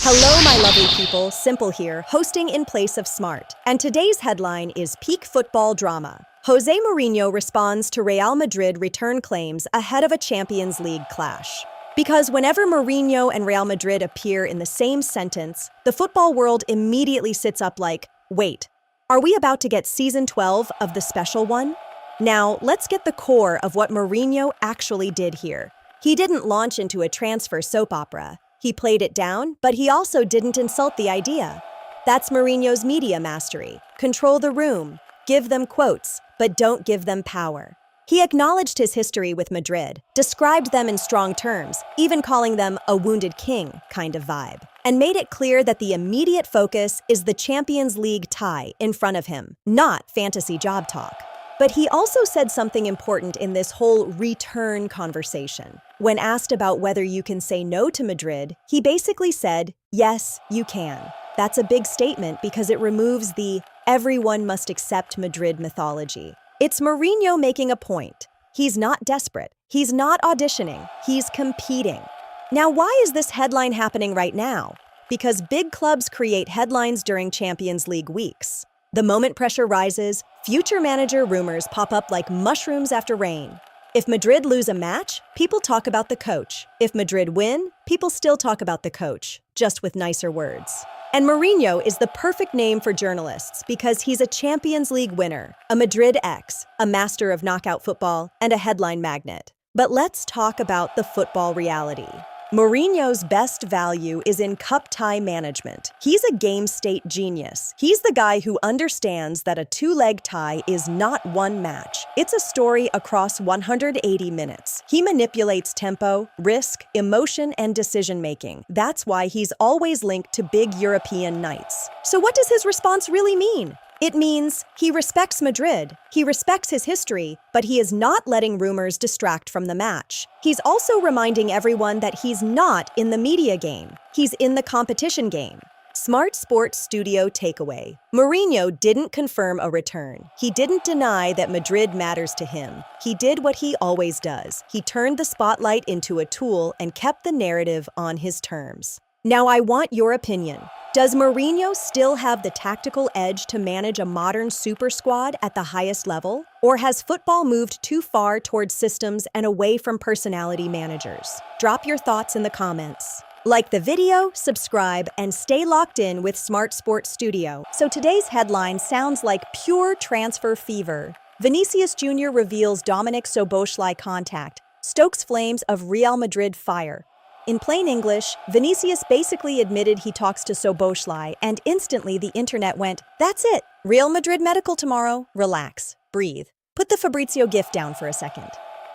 Hello, my lovely people. Simple here, hosting in place of Smart. And today's headline is Peak Football Drama. Jose Mourinho responds to Real Madrid return claims ahead of a Champions League clash. Because whenever Mourinho and Real Madrid appear in the same sentence, the football world immediately sits up like, wait, are we about to get season 12 of the special one? Now, let's get the core of what Mourinho actually did here. He didn't launch into a transfer soap opera. He played it down, but he also didn't insult the idea. That's Mourinho's media mastery. Control the room, give them quotes, but don't give them power. He acknowledged his history with Madrid, described them in strong terms, even calling them a wounded king kind of vibe, and made it clear that the immediate focus is the Champions League tie in front of him, not fantasy job talk. But he also said something important in this whole return conversation. When asked about whether you can say no to Madrid, he basically said, yes, you can. That's a big statement because it removes the everyone must accept Madrid mythology. It's Mourinho making a point. He's not desperate. He's not auditioning. He's competing. Now, why is this headline happening right now? Because big clubs create headlines during Champions League weeks. The moment pressure rises, future manager rumors pop up like mushrooms after rain. If Madrid lose a match, people talk about the coach. If Madrid win, people still talk about the coach, just with nicer words. And Mourinho is the perfect name for journalists because he's a Champions League winner, a Madrid ex, a master of knockout football, and a headline magnet. But let's talk about the football reality. Mourinho's best value is in cup tie management. He's a game state genius. He's the guy who understands that a two-leg tie is not one match. It's a story across 180 minutes. He manipulates tempo, risk, emotion, and decision-making. That's why he's always linked to big European nights. So what does his response really mean? It means he respects Madrid, he respects his history, but he is not letting rumors distract from the match. He's also reminding everyone that he's not in the media game. He's in the competition game. Smart Sports Studio takeaway. Mourinho didn't confirm a return. He didn't deny that Madrid matters to him. He did what he always does. He turned the spotlight into a tool and kept the narrative on his terms. Now I want your opinion. Does Mourinho still have the tactical edge to manage a modern super squad at the highest level? Or has football moved too far towards systems and away from personality managers? Drop your thoughts in the comments. Like the video, subscribe, and stay locked in with Smart Sports Studio. So today's headline sounds like pure transfer fever. Vinicius Jr. reveals Dominic Szoboszlai contact, stokes flames of Real Madrid fire. In plain English, Vinicius basically admitted he talks to Szoboszlai, and instantly the internet went, that's it, Real Madrid medical tomorrow, relax, breathe. Put the Fabrizio gift down for a second.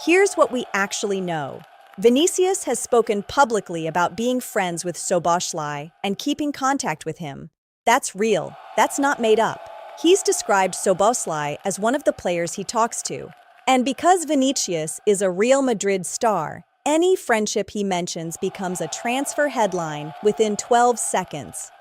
Here's what we actually know. Vinicius has spoken publicly about being friends with Szoboszlai and keeping contact with him. That's real, that's not made up. He's described Szoboszlai as one of the players he talks to. And because Vinicius is a Real Madrid star, any friendship he mentions becomes a transfer headline within 12 seconds.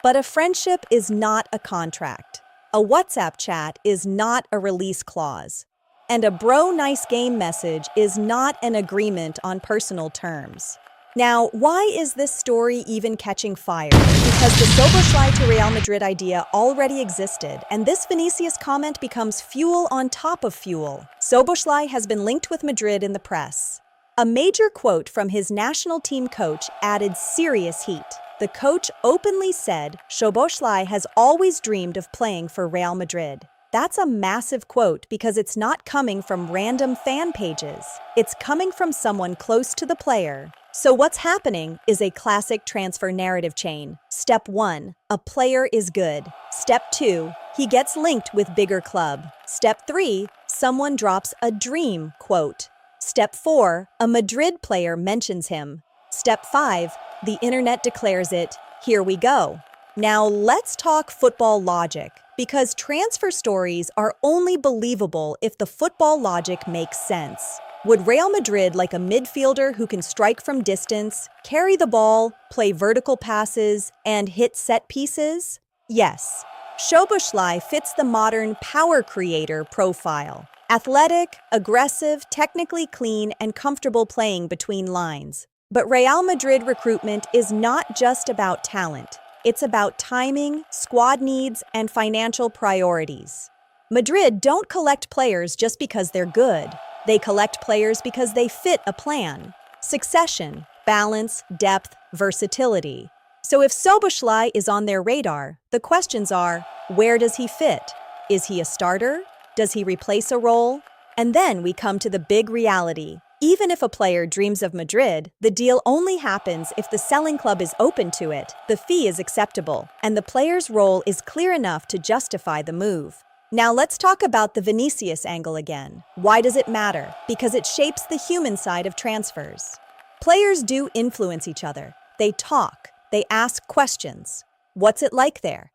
But a friendship is not a contract. A WhatsApp chat is not a release clause. And a bro nice game message is not an agreement on personal terms. Now, why is this story even catching fire? Because the Szoboszlai to Real Madrid idea already existed, and this Vinicius comment becomes fuel on top of fuel. Szoboszlai has been linked with Madrid in the press. A major quote from his national team coach added serious heat. The coach openly said Szoboszlai has always dreamed of playing for Real Madrid. That's a massive quote because it's not coming from random fan pages. It's coming from someone close to the player. So what's happening is a classic transfer narrative chain. Step 1, a player is good. Step 2, he gets linked with bigger club. Step 3, someone drops a dream quote. Step 4, a Madrid player mentions him. Step 5, the internet declares it, here we go. Now let's talk football logic, because transfer stories are only believable if the football logic makes sense. Would Real Madrid like a midfielder who can strike from distance, carry the ball, play vertical passes, and hit set pieces? Yes. Szoboszlai fits the modern power creator profile. Athletic, aggressive, technically clean, and comfortable playing between lines. But Real Madrid recruitment is not just about talent. It's about timing, squad needs, and financial priorities. Madrid don't collect players just because they're good. They collect players because they fit a plan. Succession, balance, depth, versatility. So if Szoboszlai is on their radar, the questions are, where does he fit? Is he a starter? Does he replace a role? And then we come to the big reality. Even if a player dreams of Madrid, the deal only happens if the selling club is open to it, the fee is acceptable, and the player's role is clear enough to justify the move. Now let's talk about the Vinicius angle again. Why does it matter? Because it shapes the human side of transfers. Players do influence each other. They talk. They ask questions. What's it like there?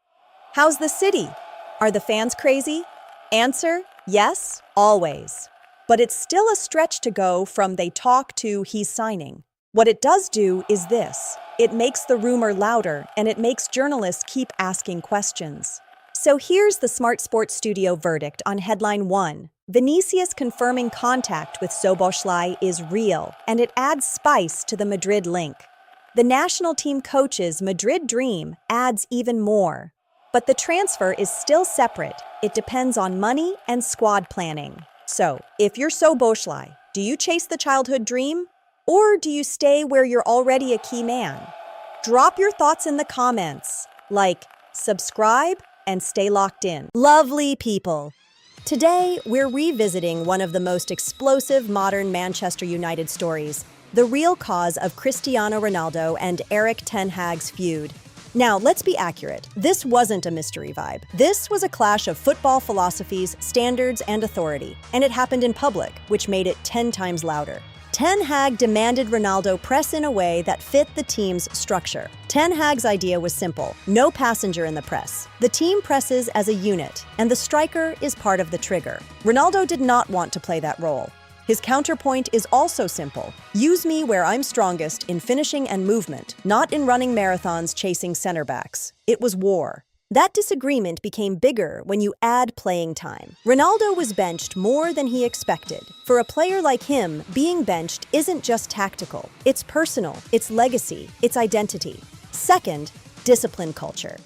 How's the city? Are the fans crazy? Answer, yes, always. But it's still a stretch to go from they talk to he's signing. What it does do is this. It makes the rumor louder, and it makes journalists keep asking questions. So here's the Smart Sports Studio verdict on headline 1. Vinicius confirming contact with Szoboszlai is real, and it adds spice to the Madrid link. The national team coach's Madrid dream adds even more. But the transfer is still separate. It depends on money and squad planning. So, if you're Szoboszlai, do you chase the childhood dream? Or do you stay where you're already a key man? Drop your thoughts in the comments. Subscribe, and stay locked in. Lovely people! Today, we're revisiting one of the most explosive modern Manchester United stories, the real cause of Cristiano Ronaldo and Erik ten Hag's feud. Now, let's be accurate. This wasn't a mystery vibe. This was a clash of football philosophies, standards, and authority. And it happened in public, which made it 10 times louder. Ten Hag demanded Ronaldo press in a way that fit the team's structure. Ten Hag's idea was simple: no passenger in the press. The team presses as a unit, and the striker is part of the trigger. Ronaldo did not want to play that role. His counterpoint is also simple. Use me where I'm strongest in finishing and movement, not in running marathons chasing center backs. It was war. That disagreement became bigger when you add playing time. Ronaldo was benched more than he expected. For a player like him, being benched isn't just tactical. It's personal, it's legacy, it's identity. Second, discipline culture.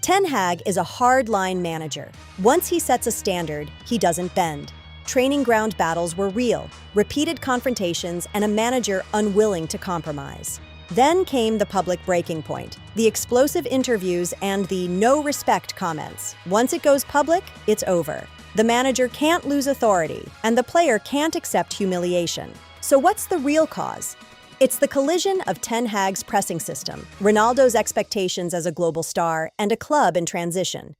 Ten Hag is a hard-line manager. Once he sets a standard, he doesn't bend. Training ground battles were real, repeated confrontations, and a manager unwilling to compromise. Then came the public breaking point, the explosive interviews and the no respect comments. Once it goes public, it's over. The manager can't lose authority, and the player can't accept humiliation. So what's the real cause? It's the collision of Ten Hag's pressing system, Ronaldo's expectations as a global star, and a club in transition.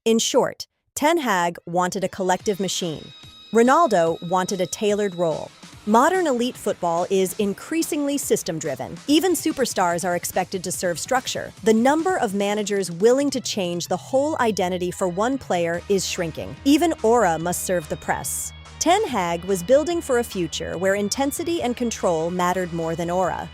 In short, Ten Hag wanted a collective machine. Ronaldo wanted a tailored role. Modern elite football is increasingly system-driven. Even superstars are expected to serve structure. The number of managers willing to change the whole identity for one player is shrinking. Even aura must serve the press. Ten Hag was building for a future where intensity and control mattered more than aura.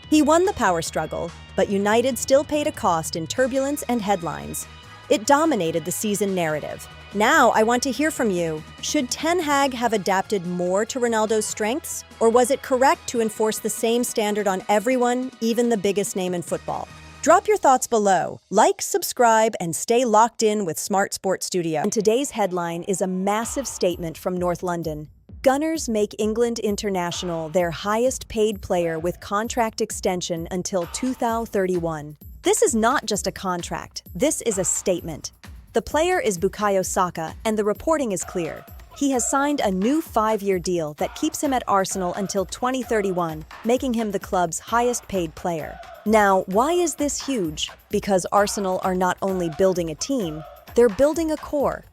He won the power struggle, but United still paid a cost in turbulence and headlines. It dominated the season narrative. Now, I want to hear from you. Should Ten Hag have adapted more to Ronaldo's strengths? Or was it correct to enforce the same standard on everyone, even the biggest name in football? Drop your thoughts below. Like, subscribe, and stay locked in with Smart Sports Studio. And today's headline is a massive statement from North London. Gunners make England international their highest paid player with contract extension until 2031. This is not just a contract. This is a statement. The player is Bukayo Saka, and the reporting is clear. He has signed a new 5-year deal that keeps him at Arsenal until 2031, making him the club's highest-paid player. Now, why is this huge? Because Arsenal are not only building a team, they're building a core.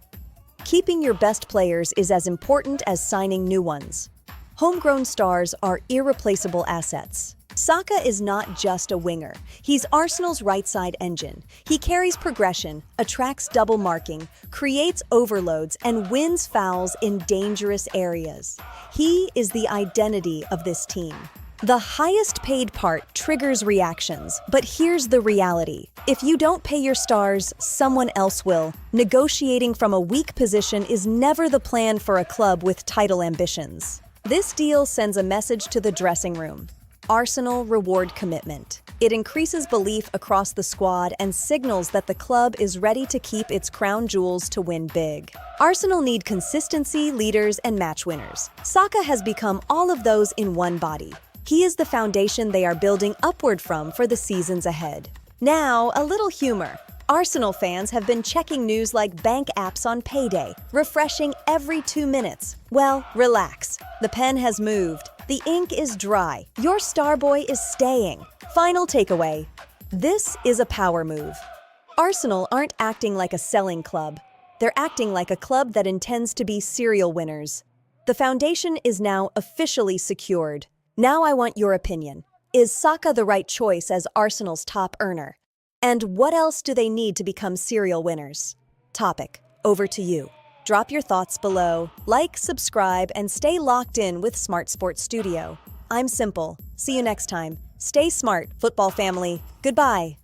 Keeping your best players is as important as signing new ones. Homegrown stars are irreplaceable assets. Saka is not just a winger. He's Arsenal's right-side engine. He carries progression, attracts double marking, creates overloads, and wins fouls in dangerous areas. He is the identity of this team. The highest paid part triggers reactions, but here's the reality. If you don't pay your stars, someone else will. Negotiating from a weak position is never the plan for a club with title ambitions. This deal sends a message to the dressing room. Arsenal reward commitment. It increases belief across the squad and signals that the club is ready to keep its crown jewels to win big. Arsenal need consistency, leaders, and match winners. Saka has become all of those in one body. He is the foundation they are building upward from for the seasons ahead. Now, a little humor. Arsenal fans have been checking news like bank apps on payday, refreshing every 2 minutes. Well, relax. The pen has moved. The ink is dry. Your star boy is staying. Final takeaway. This is a power move. Arsenal aren't acting like a selling club. They're acting like a club that intends to be serial winners. The foundation is now officially secured. Now I want your opinion. Is Saka the right choice as Arsenal's top earner? And what else do they need to become serial winners? Topic, over to you. Drop your thoughts below, like, subscribe, and stay locked in with Smart Sports Studio. I'm Simple. See you next time. Stay smart, football family. Goodbye.